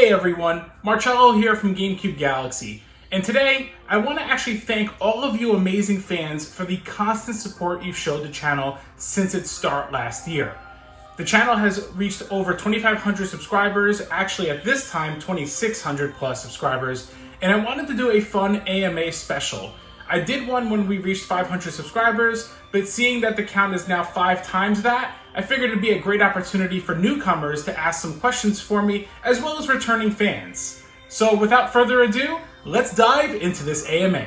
Hey everyone, Marcello here from GameCube Galaxy, and today I want to actually thank all of you amazing fans for the constant support you've showed the channel since its start last year. The channel has reached over 2,500 subscribers, actually at this time 2,600 plus subscribers, and I wanted to do a fun AMA special. I did one when we reached 500 subscribers, but seeing that the count is now 5 times that, I figured it'd be a great opportunity for newcomers to ask some questions for me, as well as returning fans. So without further ado, let's dive into this AMA.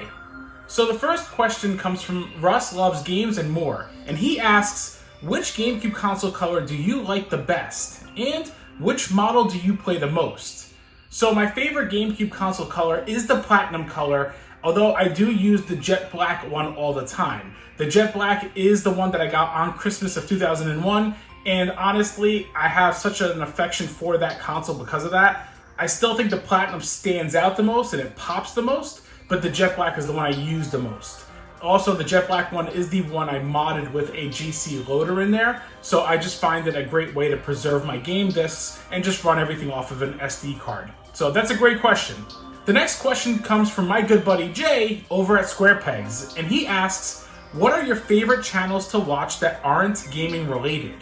So the first question comes from Russ Loves Games and More, and he asks, which GameCube console color do you like the best? And which model do you play the most? So my favorite GameCube console color is the Platinum color, although I do use the Jet Black one all the time. The Jet Black is the one that I got on Christmas of 2001, and honestly, I have such an affection for that console because of that. I still think the Platinum stands out the most and it pops the most, but the Jet Black is the one I use the most. Also, the Jet Black one is the one I modded with a GC loader in there, so I just find it a great way to preserve my game discs and just run everything off of an SD card. So that's a great question. The next question comes from my good buddy Jay over at Square Pegs, and he asks, what are your favorite channels to watch that aren't gaming related?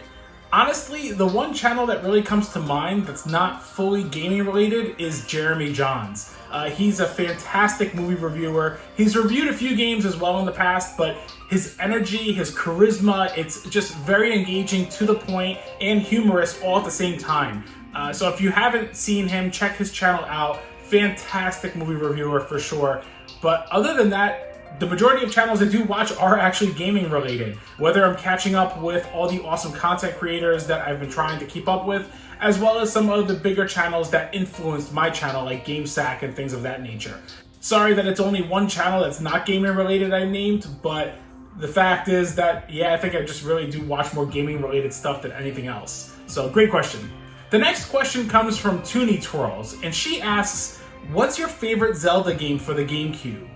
Honestly, the one channel that really comes to mind that's not fully gaming related is Jeremy Johns. He's a fantastic movie reviewer. He's reviewed a few games as well in the past, but his energy, his charisma, it's just very engaging, to the point, and humorous all at the same time. So if you haven't seen him, check his channel out. Fantastic movie reviewer for sure. But other than that, the majority of channels I do watch are actually gaming related. Whether I'm catching up with all the awesome content creators that I've been trying to keep up with, as well as some of the bigger channels that influenced my channel, like GameSack and things of that nature. Sorry that it's only one channel that's not gaming related I named, but the fact is that, yeah, I think I just really do watch more gaming related stuff than anything else. So, great question. The next question comes from Toonie Twirls, and she asks, what's your favorite Zelda game for the GameCube?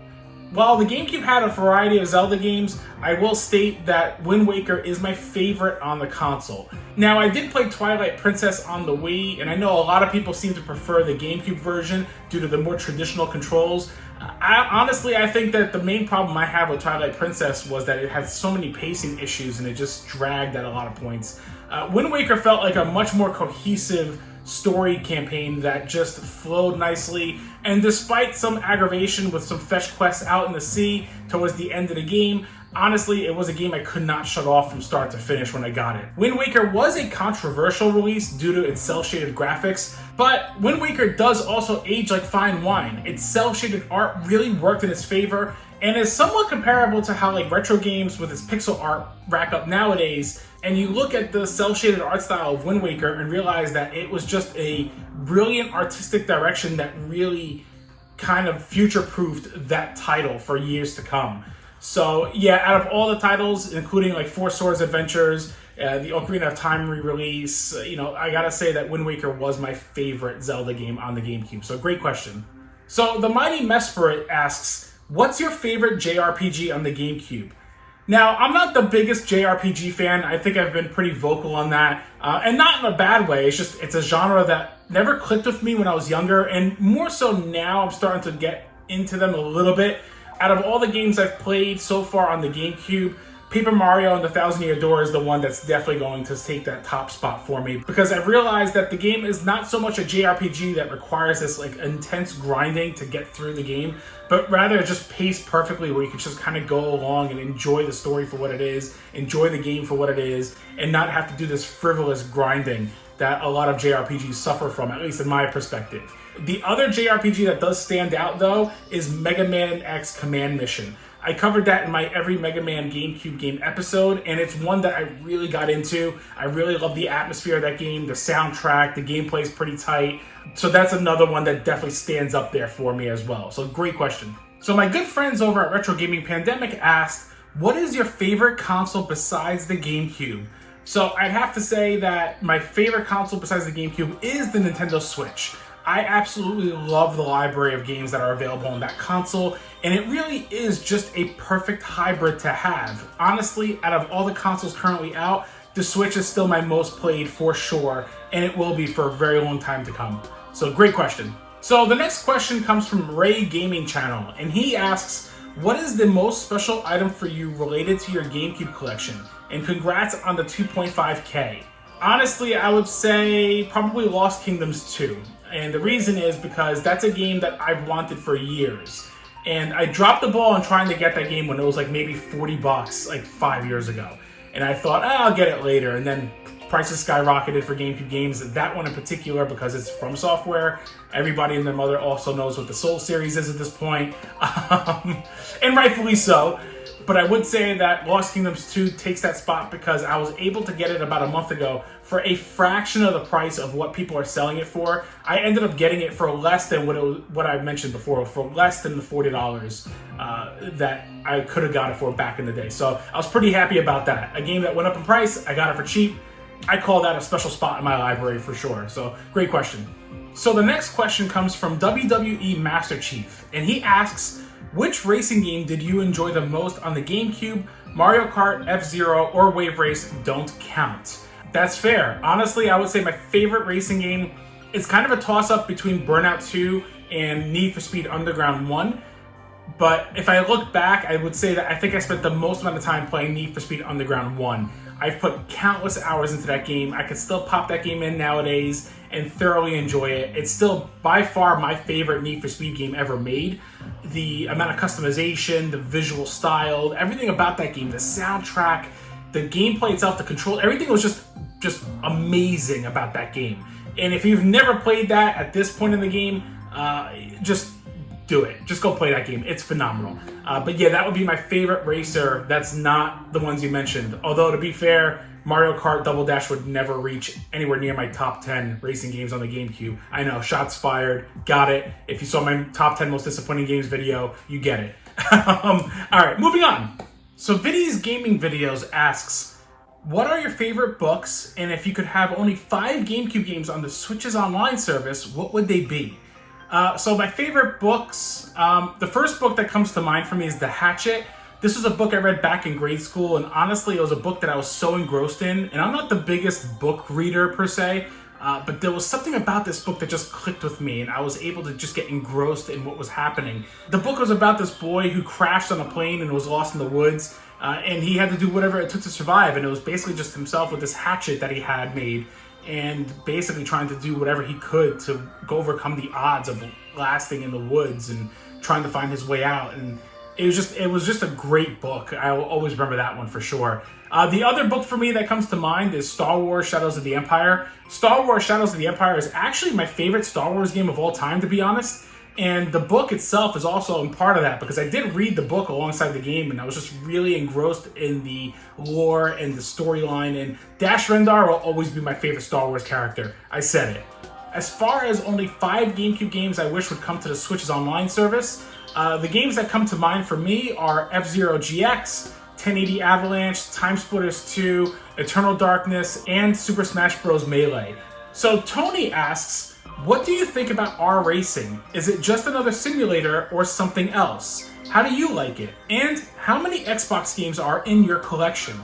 While the GameCube had a variety of Zelda games, I will state that Wind Waker is my favorite on the console. Now, I did play Twilight Princess on the Wii, and I know a lot of people seem to prefer the GameCube version due to the more traditional controls. Honestly, I think that the main problem I have with Twilight Princess was that it had so many pacing issues and it just dragged at a lot of points. Wind Waker felt like a much more cohesive story campaign that just flowed nicely, and despite some aggravation with some fetch quests out in the sea towards the end of the game, honestly, it was a game I could not shut off from start to finish when I got it. Wind Waker was a controversial release due to its cel-shaded graphics, but Wind Waker does also age like fine wine. Its cel-shaded art really worked in its favor, and is somewhat comparable to how like retro games with its pixel art rack up nowadays. And you look at the cel-shaded art style of Wind Waker and realize that it was just a brilliant artistic direction that really kind of future-proofed that title for years to come. So yeah, out of all the titles, including like Four Swords Adventures, the Ocarina of Time re-release, I gotta say that Wind Waker was my favorite Zelda game on the GameCube. So great question. So the Mighty Mesperit asks, what's your favorite JRPG on the GameCube? Now, I'm not the biggest JRPG fan. I think I've been pretty vocal on that. And not in a bad way. It's a genre that never clicked with me when I was younger. And more so now, I'm starting to get into them a little bit. Out of all the games I've played so far on the GameCube, Paper Mario and the Thousand Year Door is the one that's definitely going to take that top spot for me, because I've realized that the game is not so much a JRPG that requires this like intense grinding to get through the game, but rather just paced perfectly where you can just kind of go along and enjoy the story for what it is, enjoy the game for what it is, and not have to do this frivolous grinding that a lot of JRPGs suffer from, at least in my perspective. The other JRPG that does stand out though is Mega Man X Command Mission. I covered that in my Every Mega Man GameCube game episode, and it's one that I really got into. I really love the atmosphere of that game, the soundtrack, the gameplay is pretty tight. So that's another one that definitely stands up there for me as well. So great question. So my good friends over at Retro Gaming Pandemic asked, what is your favorite console besides the GameCube? So I'd have to say that my favorite console besides the GameCube is the Nintendo Switch. I absolutely love the library of games that are available on that console, and it really is just a perfect hybrid to have. Honestly, out of all the consoles currently out, the Switch is still my most played for sure, and it will be for a very long time to come. So great question. So the next question comes from Ray Gaming Channel, and he asks, what is the most special item for you related to your GameCube collection? And congrats on the 2.5K. Honestly, I would say probably Lost Kingdoms 2. And the reason is because that's a game that I've wanted for years. And I dropped the ball on trying to get that game when it was like maybe $40 like 5 years ago. And I thought, I'll get it later. And then prices skyrocketed for GameCube games. That one in particular, because it's from software. Everybody and their mother also knows what the Soul series is at this point. And rightfully so. But I would say that Lost Kingdoms 2 takes that spot because I was able to get it about a month ago for a fraction of the price of what people are selling it for. I ended up getting it for less than what I mentioned before, for less than the $40 that I could have got it for back in the day. So I was pretty happy about that. A game that went up in price, I got it for cheap. I call that a special spot in my library for sure. So great question. So the next question comes from WWE Master Chief, and he asks, which racing game did you enjoy the most on the GameCube? Mario Kart, F-Zero, or Wave Race don't count. That's fair. Honestly, I would say my favorite racing game is kind of a toss-up between Burnout 2 and Need for Speed Underground 1. But if I look back, I would say that I think I spent the most amount of time playing Need for Speed Underground 1. I've put countless hours into that game. I could still pop that game in nowadays and thoroughly enjoy it. It's still by far my favorite Need for Speed game ever made. The amount of customization, the visual style, everything about that game, the soundtrack, the gameplay itself, the control, everything was just amazing about that game. And if you've never played that at this point in the game, just do it. Just go play that game. It's phenomenal. But yeah, that would be my favorite racer. That's not the ones you mentioned. Although, to be fair, Mario Kart Double Dash would never reach anywhere near my top 10 racing games on the GameCube. I know, shots fired. Got it. If you saw my top 10 most disappointing games video, you get it. All right, moving on. So Viddy's Gaming Videos asks, what are your favorite books? And if you could have only 5 GameCube games on the Switch's online service, what would they be? So my favorite books, the first book that comes to mind for me is The Hatchet. This was a book I read back in grade school, and honestly, it was a book that I was so engrossed in. And I'm not the biggest book reader per se, but there was something about this book that just clicked with me, and I was able to just get engrossed in what was happening. The book was about this boy who crashed on a plane and was lost in the woods, and he had to do whatever it took to survive. And it was basically just himself with this hatchet that he had made, and basically trying to do whatever he could to go overcome the odds of lasting in the woods and trying to find his way out. And it was just a great book. I will always remember that one for sure. The other book for me that comes to mind is Star Wars Shadows of the Empire. Star Wars Shadows of the Empire is actually my favorite Star Wars game of all time, to be honest. And the book itself is also a part of that, because I did read the book alongside the game, and I was just really engrossed in the lore and the storyline. And Dash Rendar will always be my favorite Star Wars character. I said it. As far as only 5 GameCube games I wish would come to the Switch's online service, the games that come to mind for me are F-Zero GX, 1080 Avalanche, Time Splitters 2, Eternal Darkness, and Super Smash Bros. Melee. So Tony asks, what do you think about R-Racing? Is it just another simulator or something else? How do you like it? And how many Xbox games are in your collection?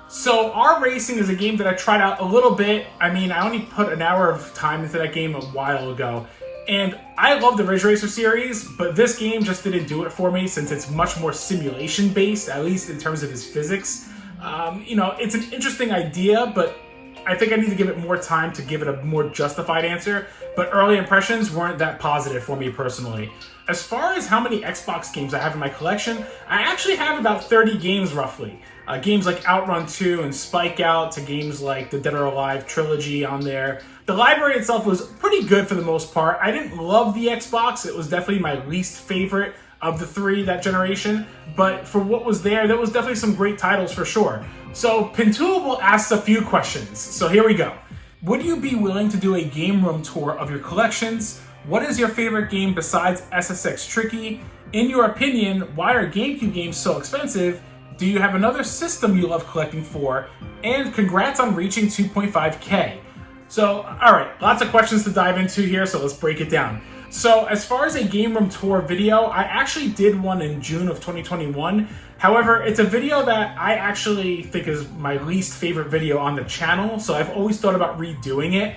So R-Racing is a game that I tried out a little bit. I mean, I only put an hour of time into that game a while ago. And I love the Ridge Racer series, but this game just didn't do it for me since it's much more simulation-based, at least in terms of its physics. It's an interesting idea, but I think I need to give it more time to give it a more justified answer. But early impressions weren't that positive for me personally. As far as how many Xbox games I have in my collection, I actually have about 30 games roughly. Games like Outrun 2 and Spike Out, to games like the Dead or Alive trilogy on there. The library itself was pretty good for the most part. I didn't love the Xbox. It was definitely my least favorite of the 3 that generation. But for what was there was definitely some great titles for sure. So Pintuable asks a few questions. So here we go. Would you be willing to do a game room tour of your collections? What is your favorite game besides SSX Tricky? In your opinion, why are GameCube games so expensive? Do you have another system you love collecting for? And congrats on reaching 2.5K. So, alright, lots of questions to dive into here, so let's break it down. So, as far as a game room tour video, I actually did one in June of 2021. However, it's a video that I actually think is my least favorite video on the channel, so I've always thought about redoing it.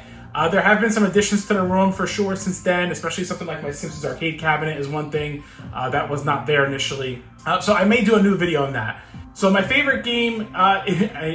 There have been some additions to the room for sure since then, especially something like my Simpsons arcade cabinet is one thing that was not there initially. So I may do a new video on that. So my favorite game,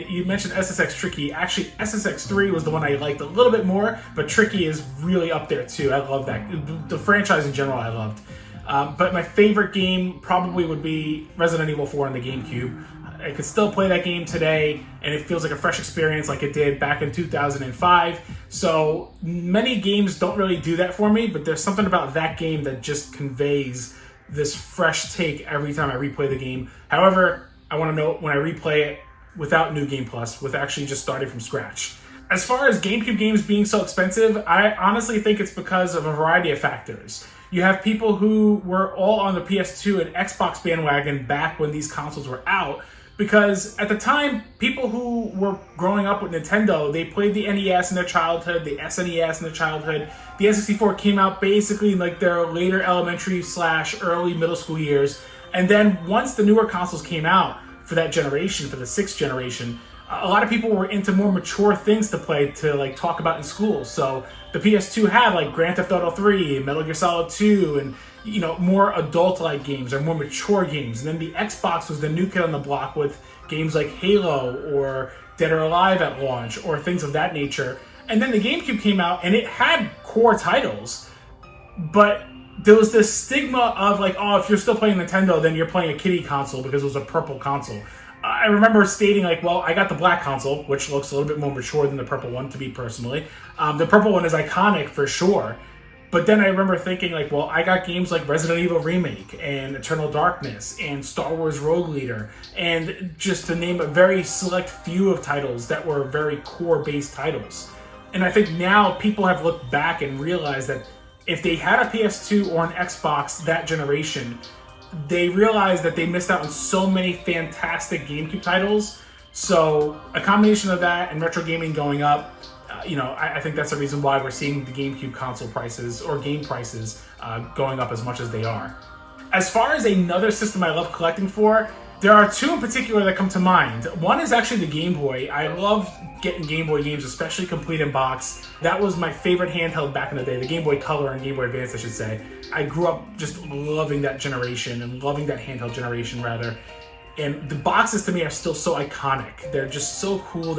you mentioned SSX Tricky. Actually, SSX 3 was the one I liked a little bit more, but Tricky is really up there too. I love that. The franchise in general I loved. But my favorite game probably would be Resident Evil 4 on the GameCube. I could still play that game today, and it feels like a fresh experience like it did back in 2005. So many games don't really do that for me, but there's something about that game that just conveys this fresh take every time I replay the game. However, I want to know when I replay it without New Game Plus, with actually just starting from scratch. As far as GameCube games being so expensive, I honestly think it's because of a variety of factors. You have people who were all on the PS2 and Xbox bandwagon back when these consoles were out, because at the time, people who were growing up with Nintendo, they played the NES in their childhood, the SNES in their childhood. The N64 came out basically in like their later elementary / early middle school years. And then once the newer consoles came out for that generation, for the 6th generation, a lot of people were into more mature things to play, to like talk about in school. So the PS2 had like Grand Theft Auto 3, Metal Gear Solid 2, and more adult-like games or more mature games. And then the Xbox was the new kid on the block with games like Halo or Dead or Alive at launch or things of that nature. And then the GameCube came out and it had core titles, but there was this stigma of like, oh, if you're still playing Nintendo, then you're playing a kiddie console because it was a purple console. I remember stating like, well, I got the black console, which looks a little bit more mature than the purple one to me personally. The purple one is iconic for sure. But then I remember thinking like, well, I got games like Resident Evil Remake and Eternal Darkness and Star Wars Rogue Leader, and just to name a very select few of titles that were very core-based titles. And I think now people have looked back and realized that if they had a PS2 or an Xbox that generation, they realized that they missed out on so many fantastic GameCube titles. So a combination of that and retro gaming going up, I think that's the reason why we're seeing the GameCube console prices or game prices going up as much as they are. As far as another system I love collecting for, there are two in particular that come to mind. One is actually the Game Boy. I love getting Game Boy games, especially complete in box. That was my favorite handheld back in the day, the Game Boy Color and Game Boy Advance, I should say. I grew up just loving that generation and loving that handheld generation, rather. And the boxes to me are still so iconic. They're just so cool.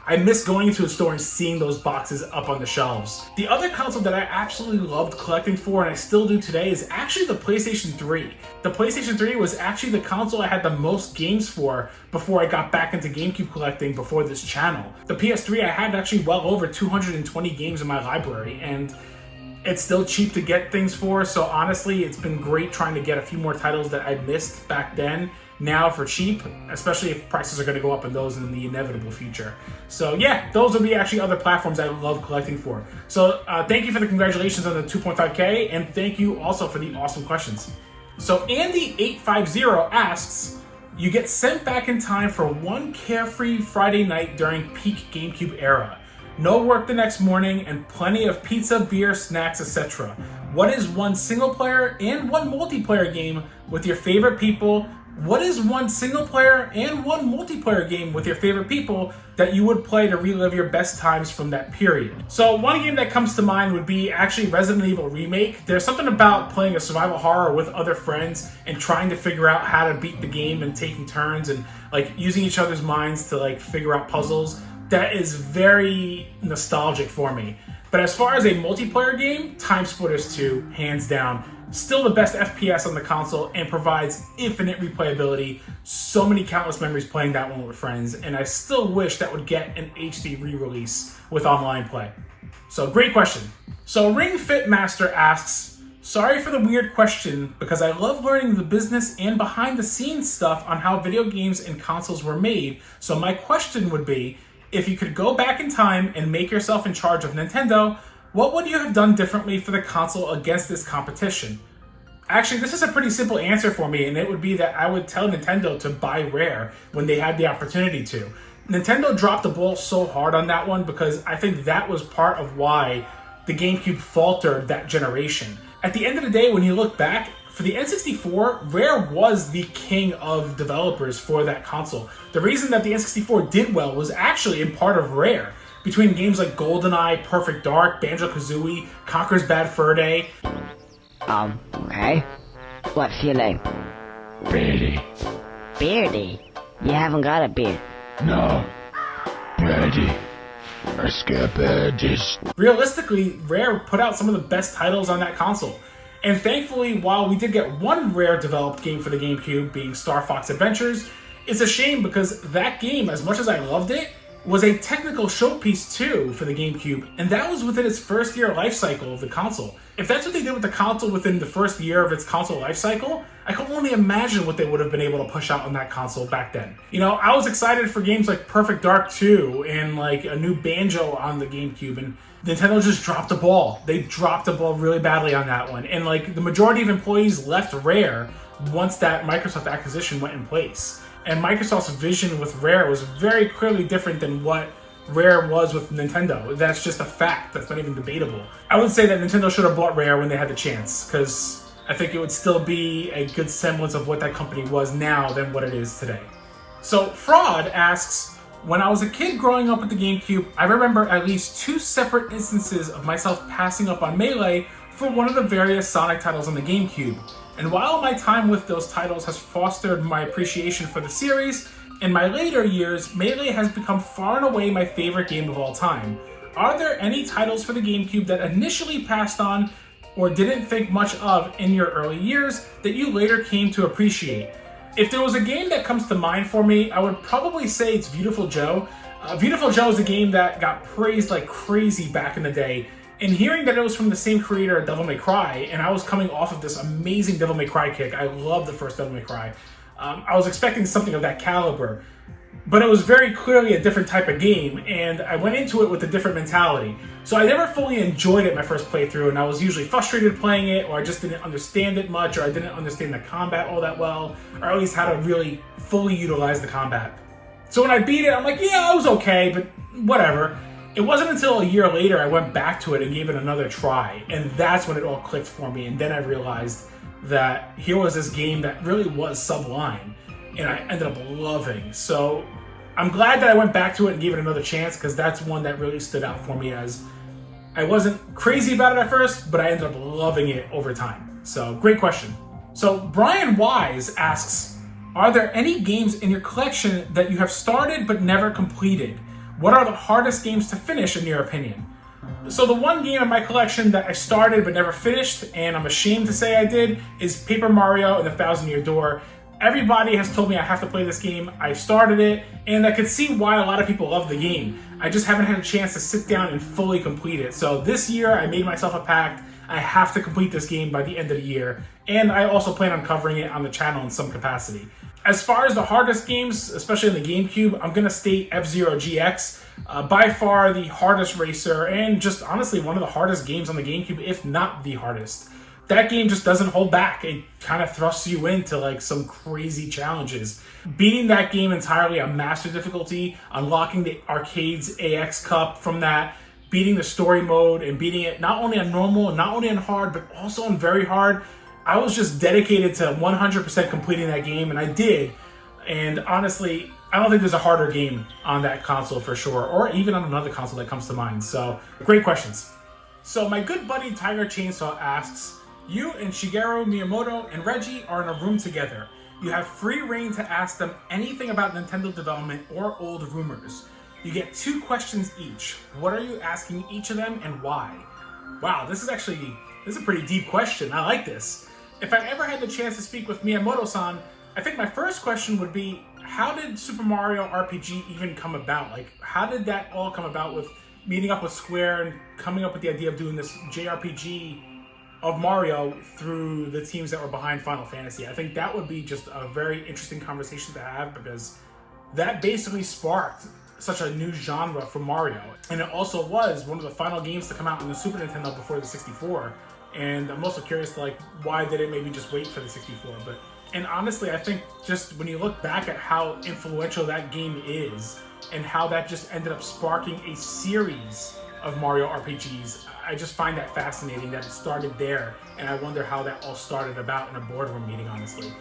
I miss going into a store and seeing those boxes up on the shelves. The other console that I absolutely loved collecting for, and I still do today, is actually the PlayStation 3. The PlayStation 3 was actually the console I had the most games for before I got back into GameCube collecting before this channel. The PS3, I had actually well over 220 games in my library, and it's still cheap to get things for, so honestly, it's been great trying to get a few more titles that I missed back then now for cheap, especially if prices are going to go up in those in the inevitable future. So yeah, those would be actually other platforms I love collecting for. So thank you for the congratulations on the 2.5K, and thank you also for the awesome questions. So Andy850 asks, you get sent back in time for one carefree Friday night during peak GameCube era. No work the next morning and plenty of pizza, beer, snacks, etc. What is one single player and one multiplayer game with your favorite people? What is one single player and one multiplayer game with your favorite people that you would play to relive your best times from that period? So one game that comes to mind would be actually Resident Evil Remake. There's something about playing a survival horror with other friends and trying to figure out how to beat the game and taking turns and like using each other's minds to like figure out puzzles. That is very nostalgic for me. But as far as a multiplayer game, Time Splitters 2, hands down. Still the best FPS on the console and provides infinite replayability. So many countless memories playing that one with friends, and I still wish that would get an HD re-release with online play. So great question. So Ring Fit Master asks, sorry for the weird question because I love learning the business and behind the scenes stuff on how video games and consoles were made. So my question would be, if you could go back in time and make yourself in charge of Nintendo, what would you have done differently for the console against this competition? Actually, this is a pretty simple answer for me, and it would be that I would tell Nintendo to buy Rare when they had the opportunity to. Nintendo dropped the ball so hard on that one because I think that was part of why the GameCube faltered that generation. At the end of the day, when you look back, for the N64, Rare was the king of developers for that console. The reason that the N64 did well was actually in part of Rare. between games like GoldenEye, Perfect Dark, Banjo-Kazooie, Conker's Bad Fur Day. Okay. What's your name? Beardy. Beardy? You haven't got a beard. No. Beardy. I scare badges. Realistically, Rare put out some of the best titles on that console. And thankfully, while we did get one Rare-developed game for the GameCube, being Star Fox Adventures, it's a shame because that game, as much as I loved it, was a technical showpiece too for the GameCube, and that was within its first year life cycle of the console. If that's what they did with the console within the first year of its console life cycle, I can only imagine what they would have been able to push out on that console back then. You know, I was excited for games like Perfect Dark 2 and like a new Banjo on the GameCube, and Nintendo just dropped the ball. They dropped the ball really badly on that one, and like the majority of employees left Rare once that Microsoft acquisition went in place. And Microsoft's vision with Rare was very clearly different than what Rare was with Nintendo. That's just a fact. That's not even debatable. I would say that Nintendo should have bought Rare when they had the chance, because I think it would still be a good semblance of what that company was now than what it is today. So Fraud asks, when I was a kid growing up with the GameCube, I remember at least 2 separate instances of myself passing up on Melee for one of the various Sonic titles on the GameCube. And while my time with those titles has fostered my appreciation for the series, in my later years, Melee has become far and away my favorite game of all time. Are there any titles for the GameCube that initially passed on or didn't think much of in your early years that you later came to appreciate? If there was a game that comes to mind for me, I would probably say it's Beautiful Joe. Beautiful Joe is a game that got praised like crazy back in the day. And hearing that it was from the same creator of Devil May Cry, and I was coming off of this amazing Devil May Cry kick, I love the first Devil May Cry, I was expecting something of that caliber. But it was very clearly a different type of game, and I went into it with a different mentality. So I never fully enjoyed it my first playthrough, and I was usually frustrated playing it, or I just didn't understand it much, or I didn't understand the combat all that well, or at least how to really fully utilize the combat. So when I beat it, I'm like, yeah, it was okay, but whatever. It wasn't until a year later I went back to it and gave it another try, and that's when it all clicked for me, and then I realized that here was this game that really was sublime, and I ended up loving. So I'm glad that I went back to it and gave it another chance, because that's one that really stood out for me, as I wasn't crazy about it at first, but I ended up loving it over time. So great question. So Brian Wise asks, are there any games in your collection that you have started but never completed? What are the hardest games to finish in your opinion? So the one game in my collection that I started but never finished, and I'm ashamed to say I did, is Paper Mario and the Thousand Year Door. Everybody has told me I have to play this game. I started it, and I could see why a lot of people love the game. I just haven't had a chance to sit down and fully complete it. So this year I made myself a pact. I have to complete this game by the end of the year, and I also plan on covering it on the channel in some capacity. As far as the hardest games, especially in the GameCube, I'm going to state F-Zero GX. By far the hardest racer, and just honestly one of the hardest games on the GameCube, if not the hardest. That game just doesn't hold back. It kind of thrusts you into like some crazy challenges. Beating that game entirely on master difficulty, unlocking the arcade's AX Cup from that, beating the story mode, and beating it not only on normal, not only on hard, but also on very hard. I was just dedicated to 100% completing that game, and I did. And honestly, I don't think there's a harder game on that console for sure, or even on another console that comes to mind. So, great questions. So my good buddy Tiger Chainsaw asks, you and Shigeru Miyamoto and Reggie are in a room together. You have free reign to ask them anything about Nintendo development or old rumors. You get 2 questions each. What are you asking each of them and why? Wow, this is a pretty deep question. I like this. If I ever had the chance to speak with Miyamoto-san, I think my first question would be, how did Super Mario RPG even come about? Like, how did that all come about with meeting up with Square and coming up with the idea of doing this JRPG of Mario through the teams that were behind Final Fantasy? I think that would be just a very interesting conversation to have, because that basically sparked such a new genre for Mario. And it also was one of the final games to come out on the Super Nintendo before the 64. And I'm also curious to like, why did it maybe just wait for the 64? And honestly, I think just when you look back at how influential that game is and how that just ended up sparking a series of Mario RPGs, I just find that fascinating that it started there, and I wonder how that all started about in a boardroom meeting, honestly.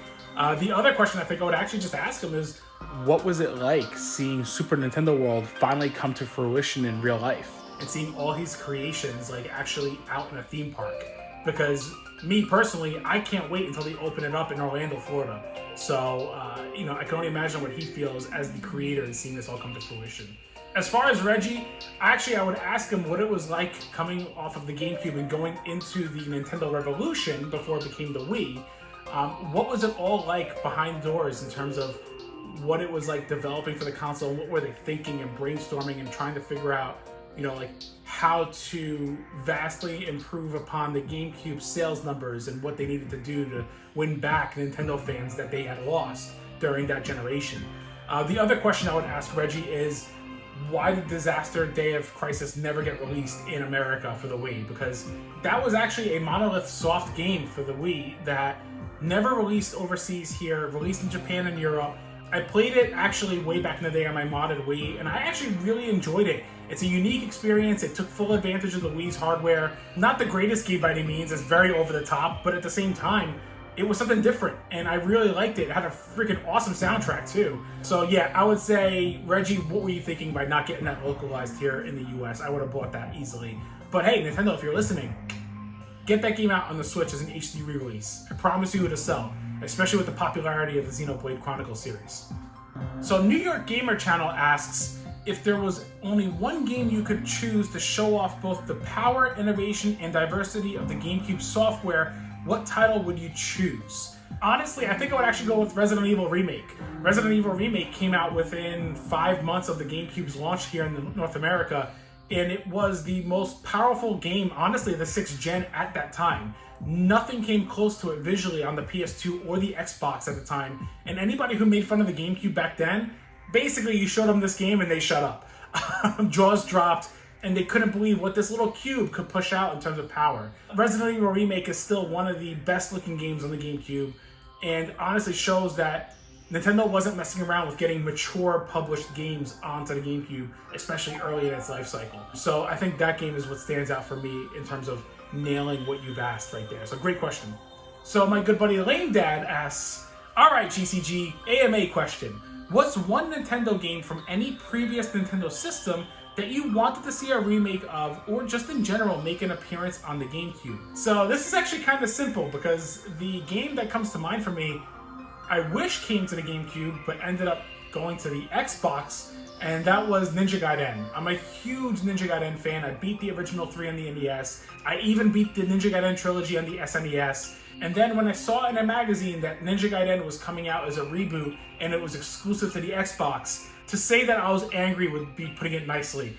The other question I think I would actually just ask him is, what was it like seeing Super Nintendo World finally come to fruition in real life and seeing all his creations like actually out in a theme park? Because me personally, I can't wait until they open it up in Orlando, Florida. So, I can only imagine what he feels as the creator and seeing this all come to fruition. As far as Reggie, I would ask him what it was like coming off of the GameCube and going into the Nintendo Revolution before it became the Wii. What was it all like behind doors in terms of what it was like developing for the console? What were they thinking and brainstorming and trying to figure out, how to vastly improve upon the GameCube sales numbers and what they needed to do to win back Nintendo fans that they had lost during that generation. The other question I would ask Reggie is, why did Disaster Day of Crisis never get released in America for the Wii? Because that was actually a Monolith soft game for the Wii that never released overseas here, released in Japan and Europe. I played it actually way back in the day on my modded Wii, and I actually really enjoyed it. It's a unique experience. It took full advantage of the Wii's hardware. Not the greatest game by any means, it's very over the top, but at the same time, it was something different, and I really liked it. It had a freaking awesome soundtrack too. So yeah, I would say, Reggie, what were you thinking by not getting that localized here in the US? I would have bought that easily. But hey, Nintendo, if you're listening, get that game out on the Switch as an HD re-release. I promise you it'll sell, especially with the popularity of the Xenoblade Chronicles series. So New York Gamer Channel asks, if there was only one game you could choose to show off both the power, innovation, and diversity of the GameCube software, what title would you choose? Honestly, I think I would actually go with Resident Evil Remake. Resident Evil Remake came out within 5 months of the GameCube's launch here in North America, and it was the most powerful game, honestly, the 6th gen at that time. Nothing came close to it visually on the PS2 or the Xbox at the time, and anybody who made fun of the GameCube back then, basically you showed them this game and they shut up. Jaws dropped, and they couldn't believe what this little cube could push out in terms of power. Resident Evil Remake is still one of the best looking games on the GameCube, and honestly shows that Nintendo wasn't messing around with getting mature published games onto the GameCube, especially early in its life cycle. So I think that game is what stands out for me in terms of nailing what you've asked right there. So great question. So my good buddy Lane Dad asks, alright GCG, AMA question. What's one Nintendo game from any previous Nintendo system that you wanted to see a remake of, or just in general make an appearance on the GameCube? So this is actually kind of simple, because the game that comes to mind for me, I wish came to the GameCube, but ended up going to the Xbox, and that was Ninja Gaiden. I'm a huge Ninja Gaiden fan. I beat the original 3 on the NES. I even beat the Ninja Gaiden trilogy on the SNES. And then when I saw in a magazine that Ninja Gaiden was coming out as a reboot and it was exclusive to the Xbox, to say that I was angry would be putting it nicely.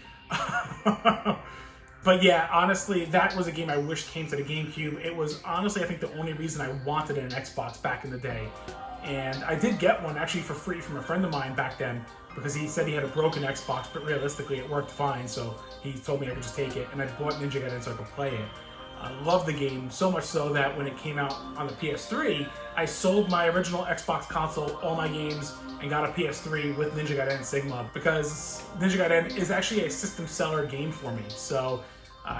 But yeah, honestly, that was a game I wished came to the GameCube. It was honestly, I think, the only reason I wanted an Xbox back in the day. And I did get one actually for free from a friend of mine back then, because he said he had a broken Xbox, but realistically it worked fine, so he told me I could just take it, and I bought Ninja Gaiden so I could play it. I love the game, so much so that when it came out on the PS3, I sold my original Xbox console, all my games, and got a PS3 with Ninja Gaiden Sigma, because Ninja Gaiden is actually a system seller game for me. So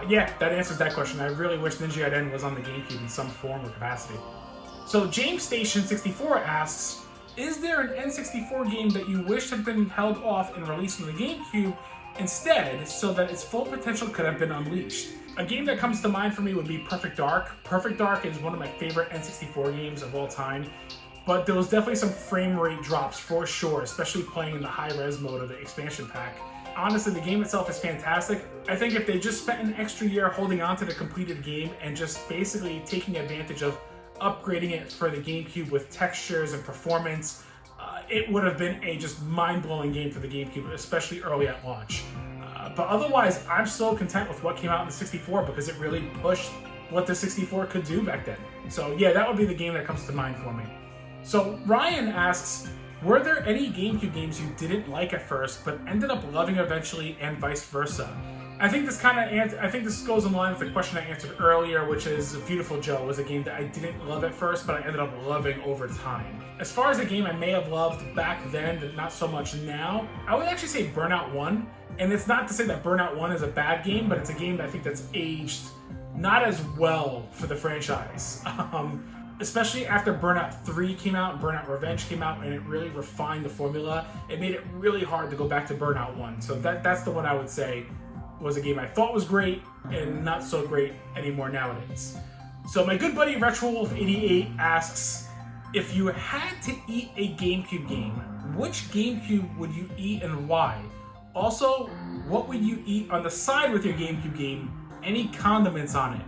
yeah, that answers that question. I really wish Ninja Gaiden was on the GameCube in some form or capacity. So James Station 64 asks, is there an N64 game that you wish had been held off and released on the GameCube instead, so that its full potential could have been unleashed? A game that comes to mind for me would be Perfect Dark. Perfect Dark is one of my favorite N64 games of all time, but there was definitely some frame rate drops for sure, especially playing in the high-res mode of the expansion pack. Honestly, the game itself is fantastic. I think if they just spent an extra year holding on to the completed game and just basically taking advantage of upgrading it for the GameCube with textures and performance, it would have been a just mind-blowing game for the GameCube, especially early at launch. But otherwise, I'm so content with what came out in the 64 because it really pushed what the 64 could do back then. So yeah, that would be the game that comes to mind for me. So Ryan asks, were there any GameCube games you didn't like at first but ended up loving eventually, and vice versa? I think this goes in line with the question I answered earlier, which is Beautiful Joe was a game that I didn't love at first, but I ended up loving over time. As far as a game I may have loved back then, but not so much now, I would actually say Burnout 1. And it's not to say that Burnout 1 is a bad game, but it's a game that I think that's aged not as well for the franchise. especially after Burnout 3 came out and Burnout Revenge came out, and it really refined the formula. It made it really hard to go back to Burnout 1. So that's the one I would say was a game I thought was great and not so great anymore nowadays. So my good buddy RetroWolf88 asks, if you had to eat a GameCube game, which GameCube would you eat and why? Also, what would you eat on the side with your GameCube game? Any condiments on it?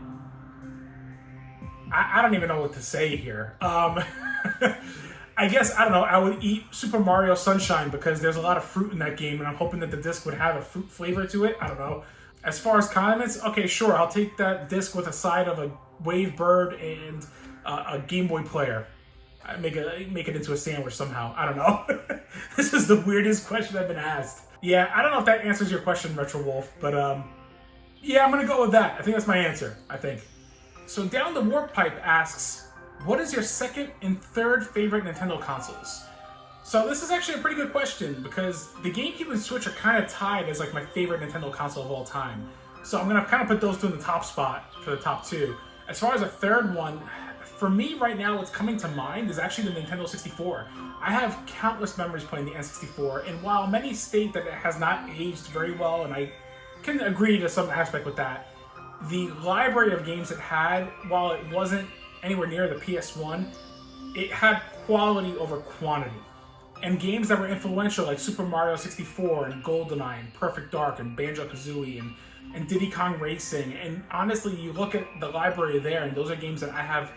I don't even know what to say here. I guess, I don't know, I would eat Super Mario Sunshine because there's a lot of fruit in that game and I'm hoping that the disc would have a fruit flavor to it. I don't know. As far as condiments, okay, sure, I'll take that disc with a side of a Wave Bird and a Game Boy player. I make it into a sandwich somehow. I don't know. This is the weirdest question I've been asked. Yeah, I don't know if that answers your question, Retro Wolf, but yeah, I'm gonna go with that. I think that's my answer, I think. So Down the Warp Pipe asks, what is your second and third favorite Nintendo consoles? So this is actually a pretty good question because the GameCube and Switch are kind of tied as like my favorite Nintendo console of all time. So I'm gonna kind of put those two in the top spot for the top two. As far as a third one, for me right now, what's coming to mind is actually the Nintendo 64. I have countless memories playing the N64, and while many state that it has not aged very well, and I can agree to some aspect with that, the library of games it had, while it wasn't anywhere near the PS1, it had quality over quantity. And games that were influential like Super Mario 64 and GoldenEye and Perfect Dark and Banjo-Kazooie and Diddy Kong Racing. And honestly, you look at the library there and those are games that I have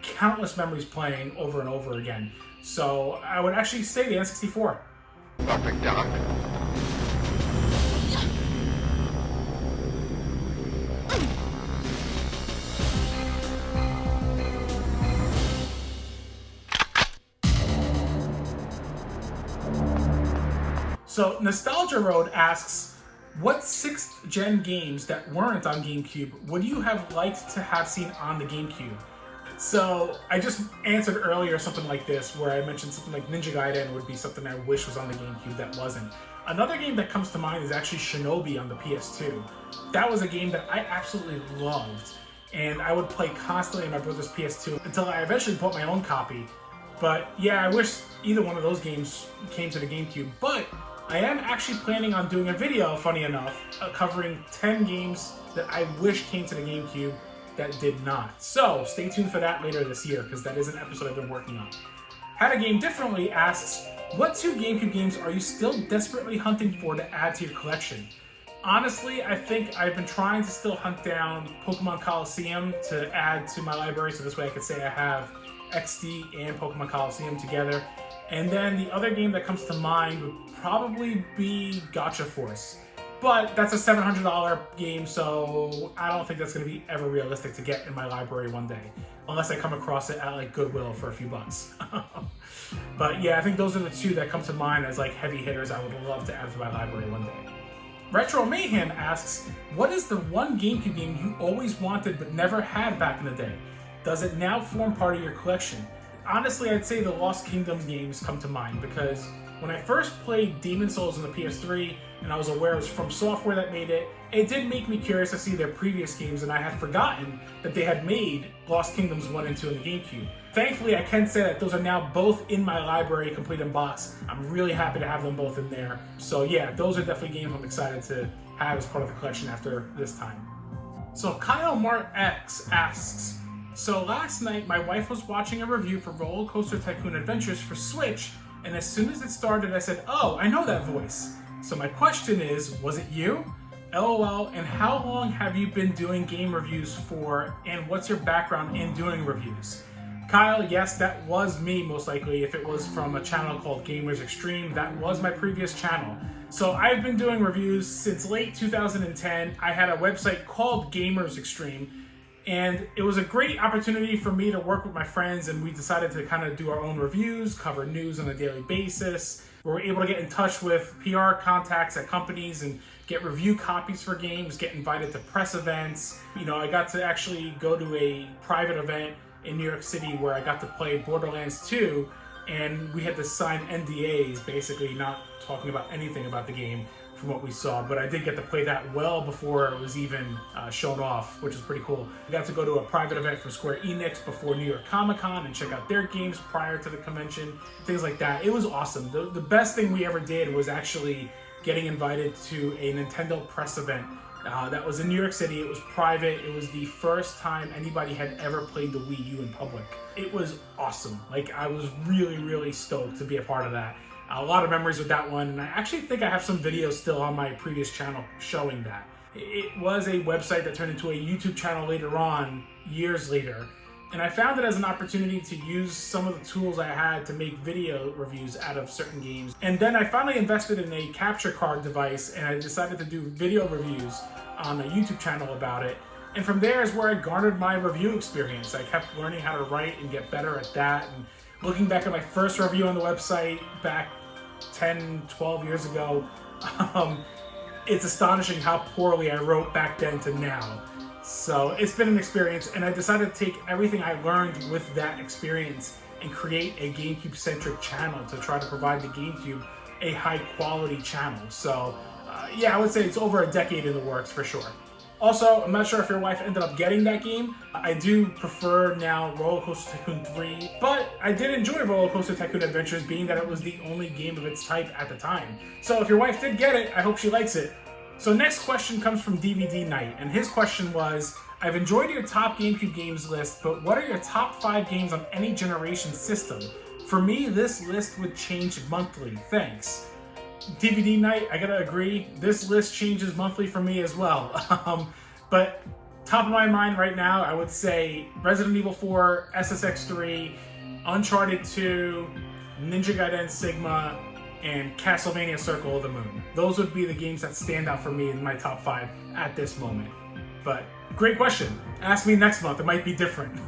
countless memories playing over and over again. So I would actually say the N64. Perfect Dark. So Nostalgia Road asks, what 6th gen games that weren't on GameCube would you have liked to have seen on the GameCube? So I just answered earlier something like this where I mentioned something like Ninja Gaiden would be something I wish was on the GameCube that wasn't. Another game that comes to mind is actually Shinobi on the PS2. That was a game that I absolutely loved and I would play constantly on my brother's PS2 until I eventually bought my own copy. But yeah, I wish either one of those games came to the GameCube, but I am actually planning on doing a video, funny enough, covering 10 games that I wish came to the GameCube that did not. So stay tuned for that later this year, because that is an episode I've been working on. How to Game Differently asks, what 2 GameCube games are you still desperately hunting for to add to your collection? Honestly, I think I've been trying to still hunt down Pokemon Coliseum to add to my library, so this way I could say I have XD and Pokemon Coliseum together. And then the other game that comes to mind would probably be Gotcha Force. But that's a $700 game, so I don't think that's going to be ever realistic to get in my library one day. Unless I come across it at like Goodwill for a few bucks. But yeah, I think those are the 2 that come to mind as like heavy hitters I would love to add to my library one day. Retro Mayhem asks, what is the one GameCube game you always wanted but never had back in the day? Does it now form part of your collection? Honestly, I'd say the Lost Kingdoms games come to mind because when I first played Demon's Souls on the PS3 and I was aware it was from software that made it, it did make me curious to see their previous games, and I had forgotten that they had made Lost Kingdoms 1 and 2 on the GameCube. Thankfully, I can say that those are now both in my library, complete in box. I'm really happy to have them both in there. So yeah, those are definitely games I'm excited to have as part of the collection after this time. So Kyle Mart X asks, so last night my wife was watching a review for Roller Coaster Tycoon Adventures for Switch, and as soon as it started I said, oh, I know that voice. So my question is, was it you? LOL, and how long have you been doing game reviews for, and what's your background in doing reviews? Kyle, yes, that was me most likely. If it was from a channel called Gamers Extreme, that was my previous channel. So I've been doing reviews since late 2010. I had a website called Gamers Extreme, and it was a great opportunity for me to work with my friends, and we decided to kind of do our own reviews, cover news on a daily basis. We were able to get in touch with PR contacts at companies and get review copies for games, get invited to press events. You know, I got to actually go to a private event in New York City where I got to play Borderlands 2, and we had to sign NDAs, basically not talking about anything about the game, from what we saw, but I did get to play that well before it was even shown off, which is pretty cool. I got to go to a private event from Square Enix before New York Comic Con and check out their games prior to the convention, things like that. It was awesome. The best thing we ever did was actually getting invited to a Nintendo press event that was in New York City. It was private. It was the first time anybody had ever played the Wii U in public. It was awesome. Like, I was really, really stoked to be a part of that. A lot of memories with that one, and I actually think I have some videos still on my previous channel showing that. It was a website that turned into a YouTube channel later on, years later, and I found it as an opportunity to use some of the tools I had to make video reviews out of certain games. And then I finally invested in a capture card device, and I decided to do video reviews on a YouTube channel about it. And from there is where I garnered my review experience. I kept learning how to write and get better at that. And looking back at my first review on the website back 10, 12 years ago, it's astonishing how poorly I wrote back then to now. So it's been an experience, and I decided to take everything I learned with that experience and create a GameCube-centric channel to try to provide the GameCube a high-quality channel. So yeah, I would say it's over a decade in the works for sure. Also, I'm not sure if your wife ended up getting that game. I do prefer now Roller Coaster Tycoon 3, but I did enjoy Roller Coaster Tycoon Adventures, being that it was the only game of its type at the time. So if your wife did get it, I hope she likes it. So next question comes from DVD Knight, and his question was, I've enjoyed your top GameCube games list, but what are your top 5 games on any generation system? For me, this list would change monthly. Thanks. DVD Night, I gotta agree, this list changes monthly for me as well. But top of my mind right now, I would say Resident Evil 4, SSX3, Uncharted 2, Ninja Gaiden Sigma, and Castlevania Circle of the Moon. Those would be the games that stand out for me in my top 5 at this moment. But great question. Ask me next month, it might be different.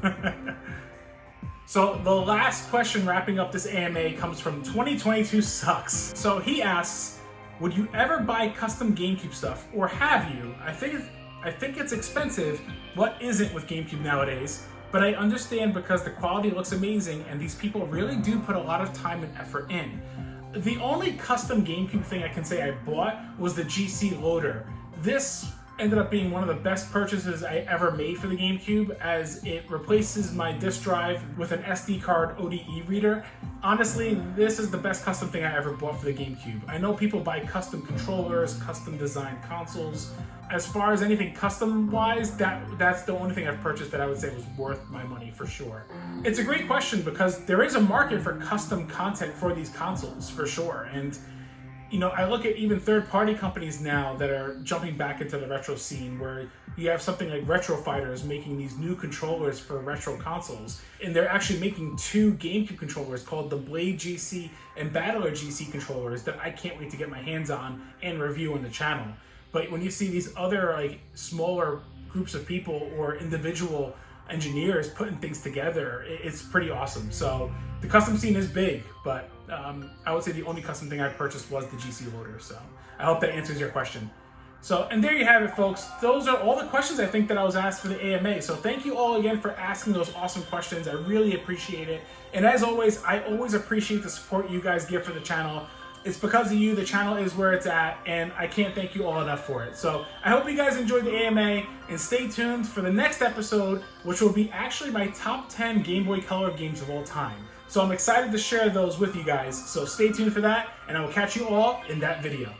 So the last question wrapping up this AMA comes from 2022 Sucks. So he asks, would you ever buy custom GameCube stuff, or have you? I think it's expensive. What isn't with GameCube nowadays? But I understand because the quality looks amazing and these people really do put a lot of time and effort in. The only custom GameCube thing I can say I bought was the GC loader. This ended up being one of the best purchases I ever made for the GameCube, as it replaces my disk drive with an SD card ODE reader. Honestly, this is the best custom thing I ever bought for the GameCube. I know people buy custom controllers, custom designed consoles. As far as anything custom-wise, that's the only thing I've purchased that I would say was worth my money for sure. It's a great question because there is a market for custom content for these consoles for sure, and you know, I look at even third-party companies now that are jumping back into the retro scene, where you have something like Retro Fighters making these new controllers for retro consoles, and they're actually making 2 GameCube controllers called the Blade GC and Battler GC controllers that I can't wait to get my hands on and review on the channel. But when you see these other like smaller groups of people or individual engineers putting things together, it's pretty awesome. So the custom scene is big, but I would say the only custom thing I purchased was the GC loader. So I hope that answers your question. So, and there you have it, folks. Those are all the questions I think that I was asked for the AMA. So thank you all again for asking those awesome questions. I really appreciate it. And as always, I always appreciate the support you guys give for the channel. It's because of you the channel is where it's at, and I can't thank you all enough for it. So I hope you guys enjoyed the AMA, and stay tuned for the next episode, which will be actually my top 10 Game Boy Color games of all time. So I'm excited to share those with you guys. So stay tuned for that, and I will catch you all in that video.